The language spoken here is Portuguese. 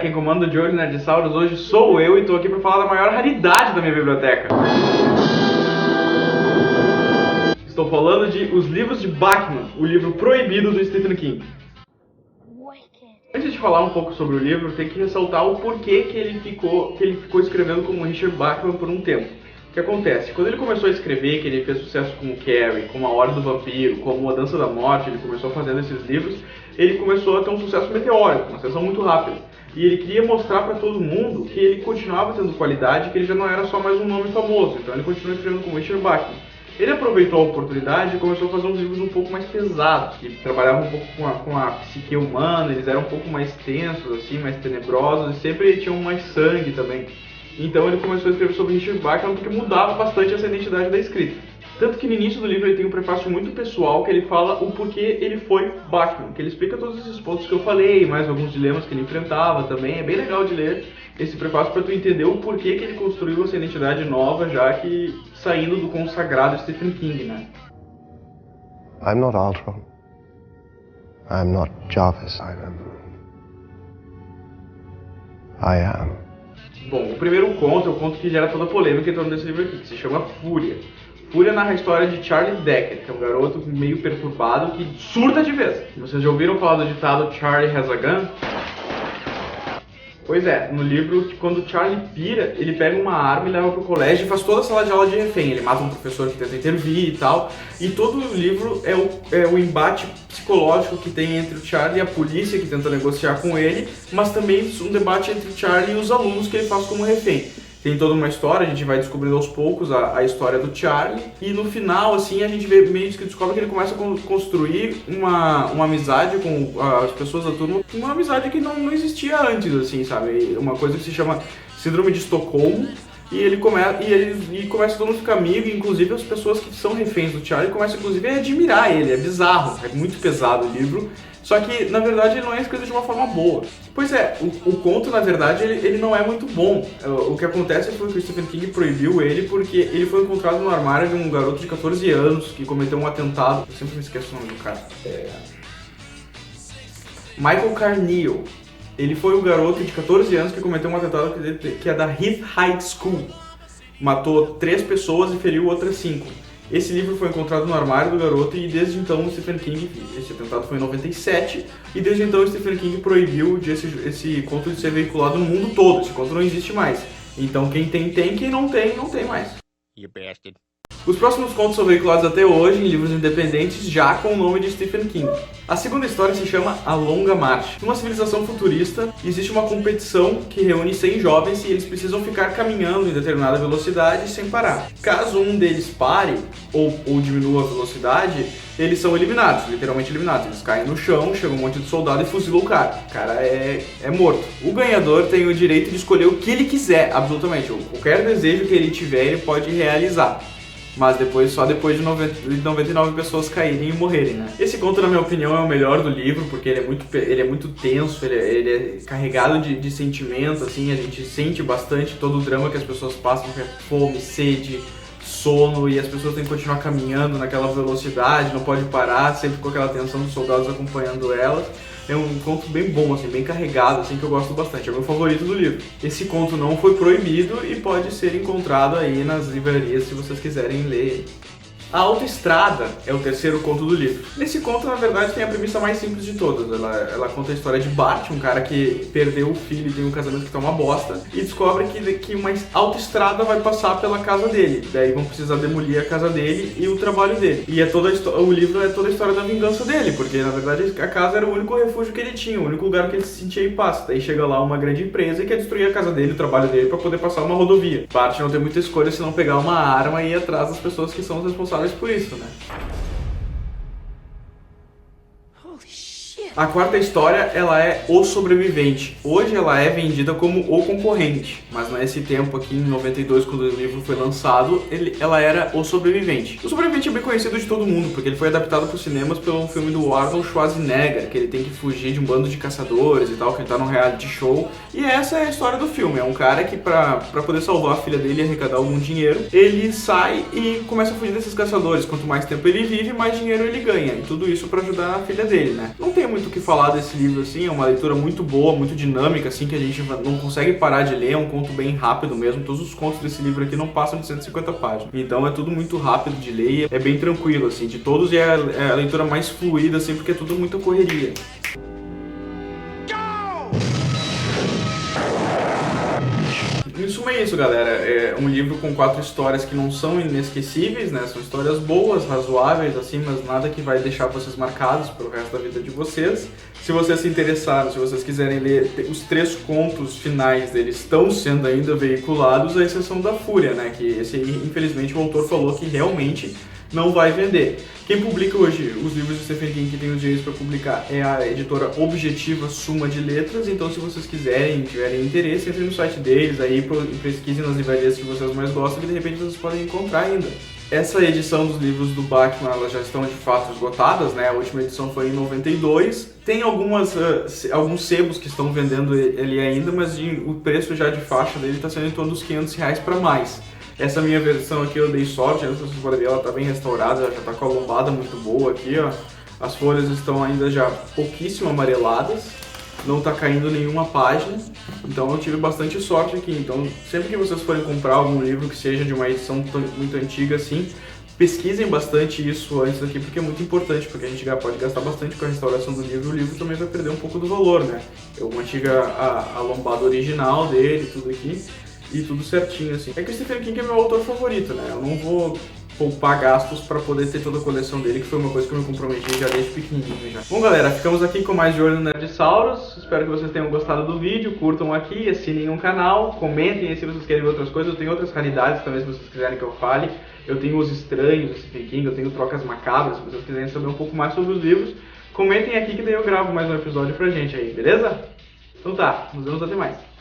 quem comanda de olho Nerdisaurus hoje sou eu e tô aqui para falar da maior raridade da minha biblioteca. Estou falando de Os Livros de Bachman, o livro proibido do Stephen King. Antes de falar um pouco sobre o livro, tem que ressaltar o porquê que ele ficou escrevendo como Richard Bachman por um tempo. O que acontece? Quando ele começou a escrever, que ele fez sucesso com o Carrie, como A Hora do Vampiro, como A Dança da Morte, ele começou fazendo esses livros, ele começou a ter um sucesso meteórico, uma ascensão muito rápida. E ele queria mostrar para todo mundo que ele continuava tendo qualidade, que ele já não era só mais um nome famoso, então ele continuou escrevendo como Richard Bachman. Ele aproveitou a oportunidade e começou a fazer uns livros um pouco mais pesados, que trabalhavam um pouco com a psique humana, eles eram um pouco mais tensos, assim, mais tenebrosos, e sempre tinham mais sangue também. Então ele começou a escrever sobre Richard Bachman porque mudava bastante essa identidade da escrita. Tanto que no início do livro ele tem um prefácio muito pessoal que ele fala o porquê ele foi Bachman, que ele explica todos esses pontos que eu falei, mais alguns dilemas que ele enfrentava também. É bem legal de ler esse prefácio para tu entender o porquê que ele construiu essa identidade nova, já que saindo do consagrado Stephen King, né? I'm not Ultron. I'm not Jarvis. I am. Bom, o primeiro conto é o conto que gera toda a polêmica em torno desse livro aqui, que se chama Fúria. Fúria narra a história de Charlie Decker, que é um garoto meio perturbado que surta de vez. Vocês já ouviram falar do ditado Charlie has a gun? Pois é, no livro, quando Charlie pira, ele pega uma arma e leva pro colégio e faz toda a sala de aula de refém. Ele mata um professor que tenta intervir e tal. E todo o livro é o embate psicológico que tem entre o Charlie e a polícia que tenta negociar com ele, mas também um debate entre o Charlie e os alunos que ele faz como refém. Tem toda uma história, a gente vai descobrindo aos poucos a história do Charlie, e no final, assim, a gente meio que descobre que ele começa a construir uma amizade com as pessoas da turma, uma amizade que não existia antes, assim, sabe? Uma coisa que se chama Síndrome de Estocolmo, e ele começa todo mundo a ficar amigo, inclusive as pessoas que são reféns do Charlie começam inclusive a admirar ele, é bizarro, é muito pesado o livro. Só que, na verdade, ele não é escrito de uma forma boa. Pois é, o conto, na verdade, ele não é muito bom. O que acontece foi que o Stephen King proibiu ele porque ele foi encontrado no armário de um garoto de 14 anos que cometeu um atentado. Eu sempre me esqueço o nome do cara. Michael Carneal. Ele foi o garoto de 14 anos que cometeu um atentado que é da Heath High School. Matou 3 pessoas e feriu outras 5. Esse livro foi encontrado no armário do garoto e desde então o Stephen King, esse atentado foi em 97, e desde então o Stephen King proibiu esse conto de ser veiculado no mundo todo. Esse conto não existe mais. Então quem tem, quem não tem mais. You bastard. Os próximos contos são veiculados até hoje em livros independentes, já com o nome de Stephen King. A segunda história se chama A Longa Marcha. Numa civilização futurista, existe uma competição que reúne 100 jovens e eles precisam ficar caminhando em determinada velocidade sem parar. Caso um deles pare ou diminua a velocidade, eles são eliminados, literalmente eliminados. Eles caem no chão, chega um monte de soldado e fuzila o cara. O cara é morto. O ganhador tem o direito de escolher o que ele quiser, absolutamente. Qualquer desejo que ele tiver, ele pode realizar. Mas só depois de 99 pessoas caírem e morrerem, né? Esse conto, na minha opinião, é o melhor do livro, porque ele é muito tenso, ele é carregado de sentimento, assim, a gente sente bastante todo o drama que as pessoas passam, que é fome, sede, sono, e as pessoas têm que continuar caminhando naquela velocidade, não pode parar, sempre com aquela tensão dos soldados acompanhando elas. É um conto bem bom, assim, bem carregado, assim, que eu gosto bastante. É o meu favorito do livro. Esse conto não foi proibido e pode ser encontrado aí nas livrarias se vocês quiserem ler. A Autoestrada é o terceiro conto do livro. Nesse conto, na verdade, tem a premissa mais simples de todas. Ela conta a história de Bart, um cara que perdeu o filho e tem um casamento que tá uma bosta, e descobre que uma autoestrada vai passar pela casa dele. Daí vão precisar demolir a casa dele e o trabalho dele. E o livro é toda a história da vingança dele, porque na verdade a casa era o único refúgio que ele tinha, o único lugar que ele se sentia em paz. Daí chega lá uma grande empresa e quer destruir a casa dele, o trabalho dele, pra poder passar uma rodovia. Bart não tem muita escolha se não pegar uma arma e ir atrás das pessoas que são os responsáveis por isso, né? A quarta história, ela é O Sobrevivente. Hoje ela é vendida como O Concorrente, mas nesse tempo aqui, em 92, quando o livro foi lançado, ela era O Sobrevivente. O Sobrevivente é bem conhecido de todo mundo, porque ele foi adaptado para os cinemas pelo filme do Arnold Schwarzenegger, que ele tem que fugir de um bando de caçadores e tal, que ele tá num reality show, E essa é a história do filme. É um cara que pra poder salvar a filha dele e arrecadar algum dinheiro, ele sai e começa a fugir desses caçadores. Quanto mais tempo ele vive, mais dinheiro ele ganha. E tudo isso pra ajudar a filha dele, né? Não tem muito o que falar desse livro, assim. É uma leitura muito boa, muito dinâmica, assim, que a gente não consegue parar de ler. É um conto bem rápido mesmo. Todos os contos desse livro aqui não passam de 150 páginas. Então é tudo muito rápido de ler e é bem tranquilo, assim. De todos é a leitura mais fluida, assim, porque é tudo muito correria. Em suma é isso, galera. É um livro com 4 histórias que não são inesquecíveis, né? São histórias boas, razoáveis, assim, mas nada que vai deixar vocês marcados pelo resto da vida de vocês. Se vocês se interessarem, se vocês quiserem ler, os 3 contos finais deles estão sendo ainda veiculados, à exceção da Fúria, né? Que esse aí, infelizmente, o autor falou que realmente não vai vender. Quem publica hoje os livros de Stephen King que tem os direitos para publicar é a editora Objetiva Suma de Letras, então se vocês quiserem, tiverem interesse, entrem no site deles aí e pesquisem nas livrarias que vocês mais gostam, que de repente vocês podem encontrar ainda. Essa edição dos livros do Batman, elas já estão de fato esgotadas, né? A última edição foi em 92. Tem alguns sebos que estão vendendo ele ainda, mas o preço já de faixa dele está sendo em torno dos R$500 para mais. Essa minha versão aqui eu dei sorte, vocês podem ver, ela está bem restaurada, ela já está com a lombada muito boa aqui, ó. As folhas estão ainda já pouquíssimo amareladas, não está caindo nenhuma página, então eu tive bastante sorte aqui. Então sempre que vocês forem comprar algum livro que seja de uma edição muito antiga assim, pesquisem bastante isso antes aqui, porque é muito importante, porque a gente pode gastar bastante com a restauração do livro, e o livro também vai perder um pouco do valor, né? Eu mantive a lombada original dele, tudo aqui, e tudo certinho, assim. É que o Stephen King é meu autor favorito, né? Eu não vou poupar gastos para poder ter toda a coleção dele, que foi uma coisa que eu me comprometi já desde pequenininho já. Bom, galera, ficamos aqui com mais de Olho no Nerdsaurus. Espero que vocês tenham gostado do vídeo, curtam aqui, assinem o canal, comentem aí se vocês querem ver outras coisas. Eu tenho outras raridades também, se vocês quiserem que eu fale. Eu tenho Os Estranhos do Stephen King, eu tenho Trocas Macabras, se vocês quiserem saber um pouco mais sobre os livros. Comentem aqui que daí eu gravo mais um episódio pra gente aí, beleza? Então tá, nos vemos até mais.